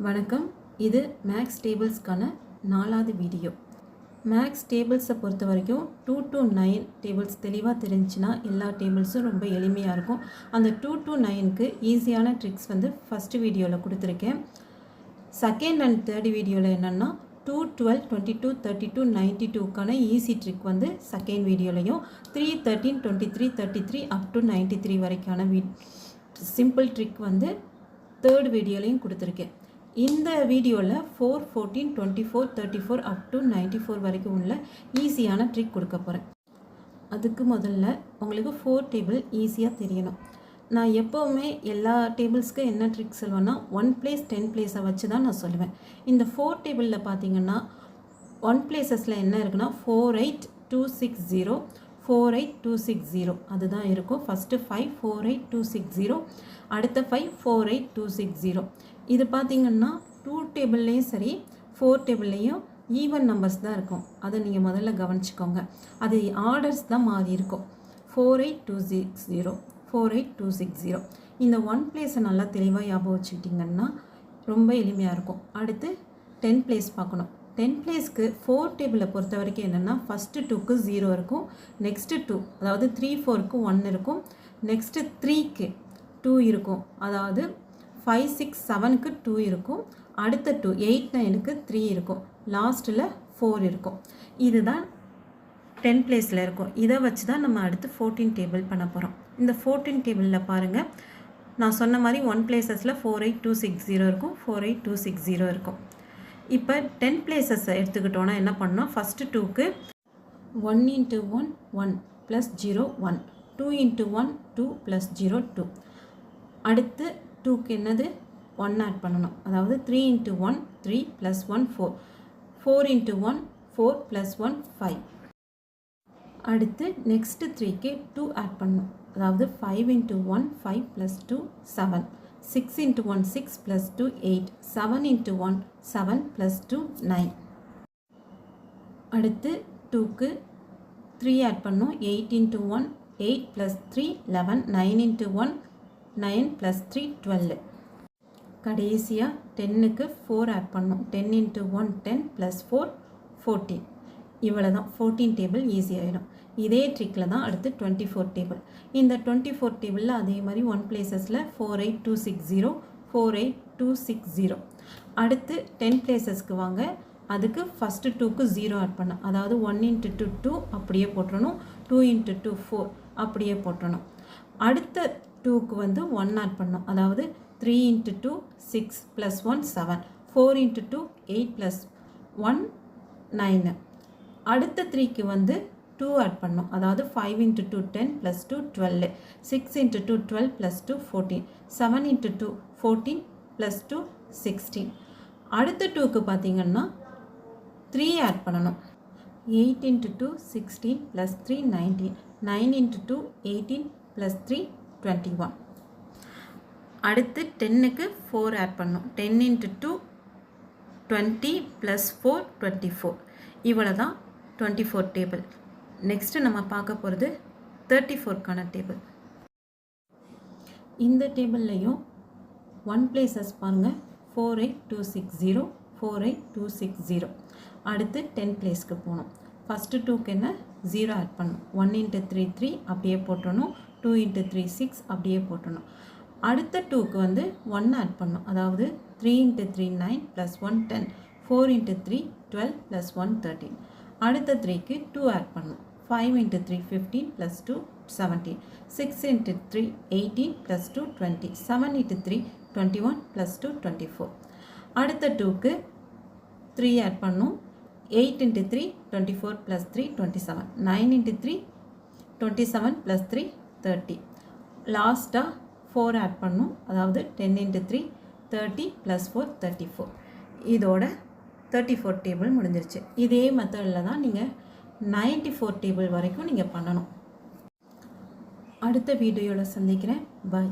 வணக்கம். இது மேக்ஸ் டேபிள்ஸ்க்கான 4வது வீடியோ. மேக்ஸ் டேபிள்ஸை பொறுத்த வரைக்கும் 2 to 9 டேபிள்ஸ் தெளிவாக தெரிஞ்சுன்னா எல்லா டேபிள்ஸும் ரொம்ப எளிமையாக இருக்கும். அந்த 2 to 9க்கு ஈஸியான ட்ரிக்ஸ் ஃபஸ்ட்டு வீடியோவில் கொடுத்துருக்கேன். செகண்ட் அண்ட் தேர்ட் வீடியோவில் என்னென்னா 2, 12, 22, 32, 92க்கான ஈஸி ட்ரிக் செகண்ட் வீடியோலையும் 3, 13, 23, 33 அப் டு 93 வரைக்கான சிம்பிள் ட்ரிக் தேர்ட் வீடியோலையும் கொடுத்துருக்கேன். இந்த வீடியோவில் 4, 14, 24, 34 அப் டு 94 வரைக்கும் உள்ள ஈஸியான ட்ரிக் கொடுக்க போகிறேன். அதுக்கு முதல்ல உங்களுக்கு 4 டேபிள் ஈஸியாக தெரியணும். நான் எப்போவுமே எல்லா டேபிள்ஸ்க்கு என்ன ட்ரிக் சொல்லுவேன்னா 1 place 10 placeஸை வச்சு தான் நான் சொல்லுவேன். இந்த 4 டேபிளில் பார்த்தீங்கன்னா 1 placeஸில் என்ன இருக்குன்னா 48260, 48260 அதுதான் இருக்கும். ஃபஸ்ட்டு 5 48260, அடுத்த 5 48260. இது பார்த்திங்கன்னா 2 டேபிள்லேயும் சரி 4 டேபிள்லேயும் ஈவன் நம்பர்ஸ் தான் இருக்கும். அதை நீங்கள் முதல்ல கவனிச்சிக்கோங்க. அது ஆர்டர்ஸ் தான் மாறி இருக்கும். 48260, 48260. இந்த 1 பிளேஸை நல்லா தெளிவாக ஞாபகம் வச்சுக்கிட்டிங்கன்னா ரொம்ப எளிமையாக இருக்கும். அடுத்து 10 பிளேஸ் பார்க்கணும். 10 பிளேஸ்க்கு 4 டேபிளை பொறுத்த வரைக்கும் என்னென்னா ஃபஸ்ட்டு 2க்கு 0 இருக்கும், நெக்ஸ்ட்டு 2 அதாவது 3, 4க்கு 1 இருக்கும், நெக்ஸ்ட்டு 3க்கு 2 இருக்கும், அதாவது 5, 6, 7க்கு 2 இருக்கும், அடுத்த 2 8, 9க்கு 3 இருக்கும், லாஸ்ட்டில் 4 இருக்கும். இதுதான் 10 பிளேஸில் இருக்கும். இதை வச்சு தான் நம்ம அடுத்து 14 டேபிள் பண்ண போகிறோம். இந்த 14 டேபிளில் பாருங்கள், நான் சொன்ன மாதிரி 1 பிளேஸஸில் 48260 இருக்கும், 48260 இருக்கும். இப்போ 10 பிளேஸஸை எடுத்துக்கிட்டோன்னா என்ன பண்ணோம், ஃபஸ்ட்டு 2க்கு 1 × 1 1 + 0 1, 2 × 1 2 + 0 2. அடுத்து 2க்கு என்னது 1 ஆட் பண்ணணும், அதாவது 3 × 1 3 + 1 4, 4 × 1 4 + 1 5. அடுத்து நெக்ஸ்ட்டு 3க்கு 2 ஆட் பண்ணணும், அதாவது 5 × 1 5 + 2 7, 6 × 1 6 + 2 8, 7 × 1 7 + 2 9. அடுத்து 2க்கு 3 ஆட் பண்ணணும், 8 × 1 8 + 3 11, 9 × 1 9 + 3 12. கடைசியாக 10க்கு 4 ஆட் பண்ணணும், 10 × 1 10 + 4 14. இவ்வளோ தான் 14 டேபிள் ஈஸியாகிடும். இதே ட்ரிக்கில் தான் அடுத்து 24 டேபிள். இந்த 24 டேபிளில் அதே மாதிரி 1 பிளேஸஸில் 48260, 48260. அடுத்து 10 பிளேஸஸ்க்கு வாங்க. அதுக்கு ஃபஸ்ட்டு 2க்கு 0 ஆட் பண்ணணும், அதாவது 1 × 2 2 அப்படியே போட்டுறணும், 2 × 2 4 அப்படியே போட்டுறணும். அடுத்த 2க்கு 1 ஆட் பண்ணணும், அதாவது 3 × 2 6 + 1 7, 4 × 2 8 + 1 9. அடுத்த 3க்கு 2 ஆட் பண்ணணும், அதாவது 5 × 2 10 + 2 12, 6 × 2 12 + 2 14, 7 × 2 14 + 2 16. அடுத்த 2க்கு பார்த்தீங்கன்னா 3 ஆட் பண்ணணும், 8 × 2 16 + 3 19, 9 × 2 18 + 3 21. அடுத்து 10க்கு 4 ஆட் பண்ணணும், 10 × 2 20 + 4 24. இவ்வளோ தான் 24 டேபிள். நெக்ஸ்ட்டு நம்ம பார்க்க போகிறது 34க்கான டேபிள். இந்த டேபிள்லையும் 1 பிளேஸஸ் பாருங்கள், 48260, 48260. அடுத்து 10 பிளேஸ்க்கு போகணும். ஃபஸ்ட்டு 2க்கு என்ன 0 ஆட் பண்ணணும், 1 × 3 3 அப்படியே போட்டணும், 2 × 3 6 அப்படியே போட்டணும். அடுத்த 2க்கு 1 ஆட் பண்ணணும், அதாவது 3 × 3 9 + 1 10, 4 × 3 12 + 1 13. அடுத்த 3க்கு 2 ஆட் பண்ணணும், 5 × 3 15 + 2 17, 6 × 3 18 + 2 20, 7 × 3 21 + 2 24. அடுத்த 2க்கு 3 ஆட் பண்ணணும், 8 × 3 24 + 3 27, 9 × 3 27 + 3 30. லாஸ்ட்டாக 4 ஆட் பண்ணணும், அதாவது 10 × 3 30 + 4 34. இதோட 34 டேபிள் முடிஞ்சிருச்சு. இதே மெத்தடில் தான் நீங்கள் 94 டேபிள் வரைக்கும் நீங்கள் பண்ணணும். அடுத்த வீடியோவில் சந்திக்கிறேன். பாய்.